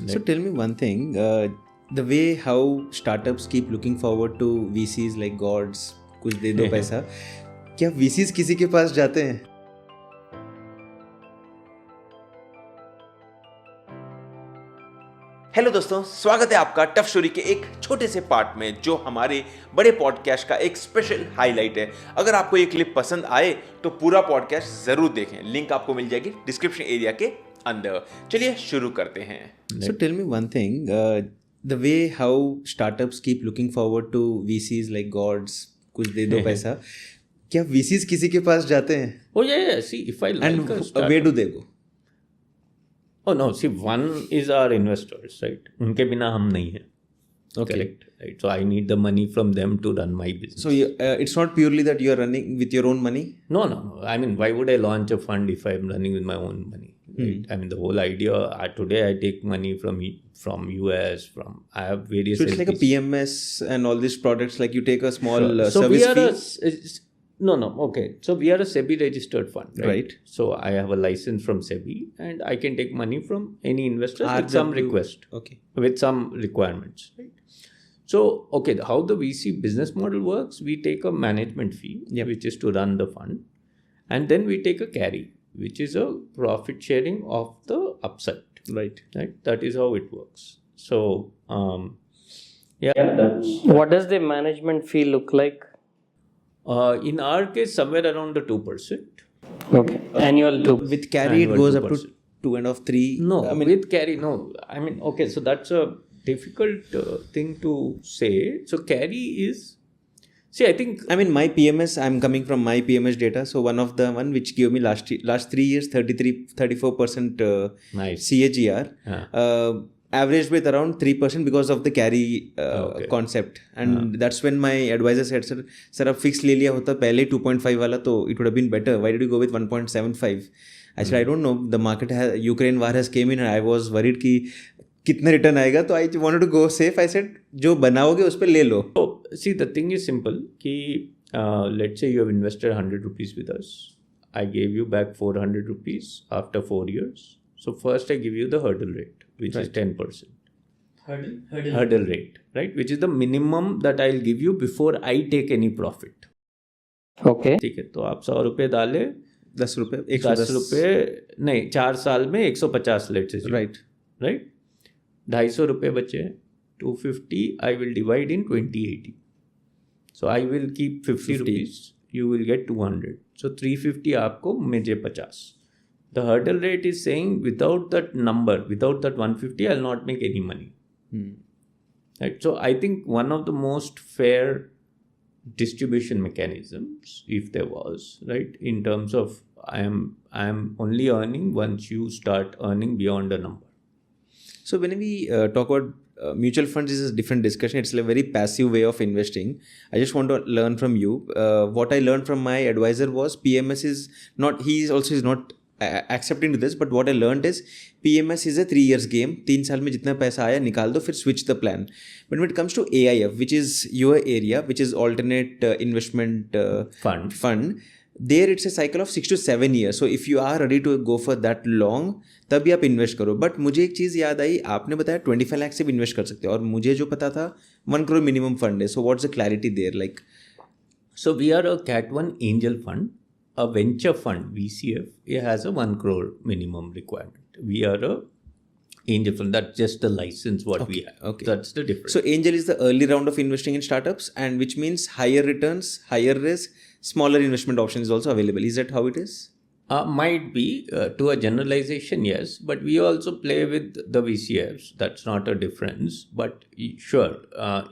So tell me one thing, the way how startups keep looking forward to VCs like gods, कुछ दे दो पैसा, क्या VCs किसी के पास जाते हैं? हेलो दोस्तों, स्वागत है आपका टफ स्टोरी के एक छोटे से पार्ट में जो हमारे बड़े पॉडकास्ट का एक स्पेशल हाईलाइट है। अगर आपको ये क्लिप पसंद आए तो पूरा पॉडकास्ट जरूर देखें, लिंक आपको मिल जाएगी डिस्क्रिप्शन एरिया के अंदर। चलिए शुरू करते हैं। So tell me one thing, the way how startups keep looking forward to VCs like gods, कुछ दे दो पैसा, क्या VCs किसी के पास जाते हैं? Oh yeah. See, if I like And a startup, where do they go? Oh no. See, one is our investors, right? उनके बिना हम नहीं हैं. Okay. Correct. Right. So I need the money from them to run my business. So it's not purely that you are running with your own money? No. I mean, why would I launch a fund if I'm running with my own money? Right? I mean, the whole idea. Today I take money from US. I have various. So it's like a LPs. PMS and all these products. Like you take a small So we service are fee. No. Okay. So we are a SEBI registered fund, Right. So I have a license from SEBI, and I can take money from any investor with some RW. request, Okay. with some requirements, right? So, okay, how the VC business model works, we take a management fee, Yep. which is to run the fund, and then we take a carry, which is a profit sharing of the upside, Right. right? That is how it works. So, that's What does the management fee look like? in our case, somewhere around the 2%. Okay. Annual too. With carry, it Annual goes up 2%. to 2.5, 3. No, I mean, with carry, no. I mean, okay, so that's a difficult thing to say. So carry is, see, I think, my PMS, I'm coming from my PMS data. So one of the one which gave me last 3 years, 34% nice. CAGR. Yeah. Averaged with around 3% because of the carry Okay. concept. And that's when my advisor said, sir, अब fixed ले लिया होता पहले 2.5 वाला तो it would have been better. Why did you go with 1.75? I said, I don't know. The market has, Ukraine war has came in and I was worried कि कितना return आएगा, तो I wanted to go safe. I said, जो बनाओगे उस पर ले लो. So, see, the thing is simple. Ki, let's say you have invested 100 rupees with us. I gave you back 400 rupees after 4 years. So first I give you the hurdle rate, which is 10%. Hurdle rate, right? Which is the minimum that I'll give you before I take any profit. Okay. ठीक है, तो आप 100 रुपये डाले, 10 रुपये, 10 रुपये नहीं, 4 साल में 150 लेट से, Right. 250 रुपये बचे, 250 I will divide in 20/80. So I will keep 50 rupees, you will get 200. So 350 आपको, मुझे 50. The hurdle rate is saying without that number, without that 150, I'll not make any money. Right? So I think one of the most fair distribution mechanisms, if there was, right, in terms of I am only earning once you start earning beyond a number. So when we talk about mutual funds, is a different discussion. It's a very passive way of investing. I just want to learn from you. What I learned from my advisor was PMS is not, he is not accepting to this, but what I learned is PMS is a 3 years game. 3 साल में जितना पैसा आया निकाल दो, फिर switch the plan. But when it comes to AIF, which is your area, which is alternate investment fund, there it's a cycle of 6 to 7 years. So if you are ready to go for that long, तभी आप invest करो. But मुझे एक चीज़ याद आई, आपने बताया 25 लाख से भी इन्वेस्ट कर सकते हो, और मुझे जो पता था 1 crore मिनिमम फंड है. So what's the clarity there like? So we are a Cat 1 angel fund. A venture fund, VCF, it has a 1 crore minimum requirement. We are a angel fund. That's just the license what we have. Okay. That's the difference. So angel is the early round of investing in startups, and which means higher returns, higher risk, smaller investment options is also available. Is that how it is? Might be to a generalization, yes, but we also play with the VCFs. That's not a difference, but sure,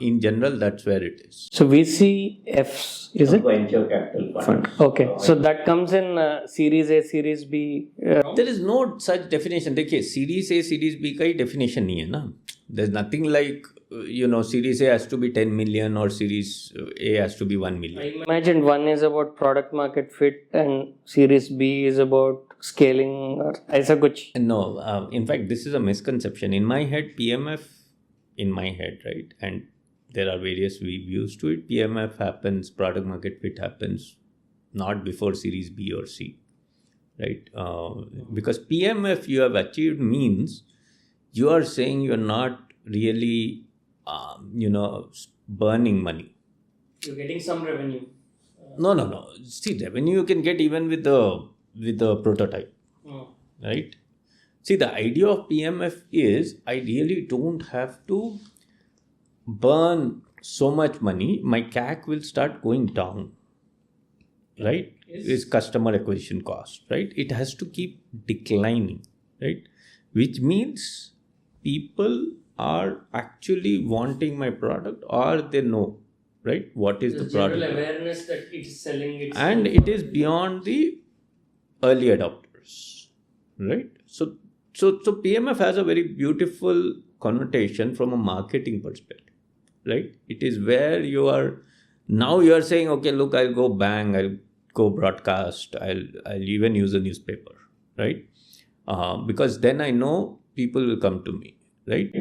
in general, that's where it is. So VCFs, is it? Venture capital fund. Okay. So that comes in Series A, Series B. There is no such definition. देखिए, Series A, Series B का ही definition नहीं है ना. There's nothing like, Series A has to be 10 million or Series A has to be 1 million. I imagined one is about product market fit and Series B is about scaling or ऐसा कुछ. No, in fact, this is a misconception. In my head, PMF, right? And there are various views to it. PMF happens, product market fit happens not before Series B or C, right? Because PMF you have achieved means you are saying you're not really, burning money. You're getting some revenue. No. See, revenue you can get even with the prototype, right? See, the idea of PMF is I really don't have to burn so much money. My CAC will start going down, right? Is customer acquisition cost, right? It has to keep declining, right? Which means people are actually wanting my product, or they know, right, what is the general product, awareness that it is selling its and it is beyond the early adopters, right? So PMF has a very beautiful connotation from a marketing perspective, right? It is where you are saying, okay, look, I'll go bang, I'll go broadcast, I'll even use a newspaper, right? Because then I know people will come to me, right?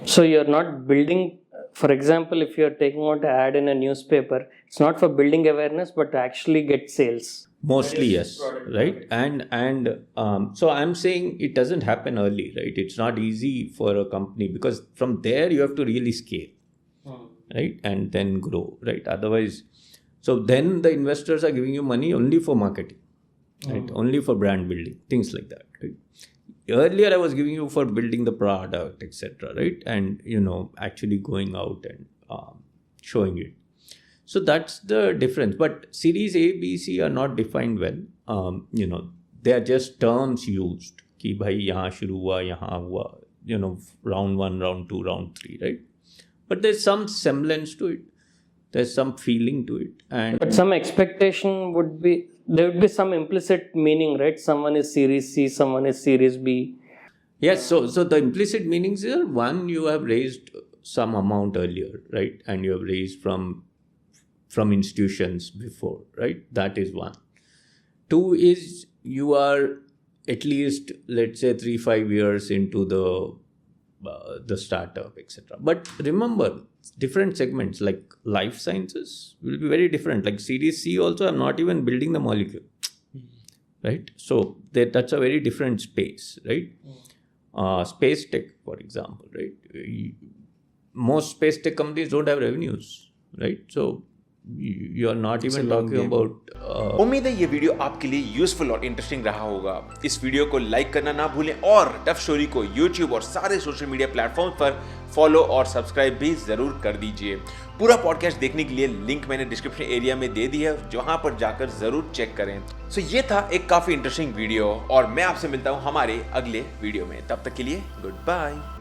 So you're not building, for example, if you're taking out an ad in a newspaper, it's not for building awareness, but to actually get sales. Mostly yes, right? And so I'm saying it doesn't happen early, right? It's not easy for a company, because from there you have to really scale, right? And then grow, right? Otherwise, so then the investors are giving you money only for marketing, right? Only for brand building, things like that, right? Earlier I was giving you for building the product, etc., right? And actually going out and showing it. So that's the difference. But series A, B, C are not defined well. They are just terms used. कि भाई यहाँ शुरू हुआ, यहाँ हुआ, round 1, round 2, round 3, right? But there's some semblance to it. There's some feeling to it. But some expectation would be, there would be some implicit meaning, right? Someone is series C, someone is series B. Yes, so the implicit meanings are, one, you have raised some amount earlier, right? And you have raised from institutions before, right? That is one. Two is you are at least, let's say, 3-5 years into the startup, etc. But remember, different segments like life sciences will be very different. Like series C also, I'm not even building the molecule, right? So that's a very different space, right? Space tech, for example, right? Most space tech companies don't have revenues, right? So you are not even talking about. उम्मीद है ये video आपके लिए useful और interesting रहा होगा। इस video को लाइक करना ना भूलें और टफ स्टोरी को यूट्यूब और सारे सोशल मीडिया प्लेटफॉर्म पर फॉलो और सब्सक्राइब भी जरूर कर दीजिए। पूरा पॉडकास्ट देखने के लिए लिंक मैंने डिस्क्रिप्शन एरिया में दे दी है, जहां पर जाकर जरूर चेक करें। सो ये था एक काफी इंटरेस्टिंग वीडियो और मैं आपसे मिलता हूं हमारे अगले वीडियो में। तब तक के लिए गुड बाय।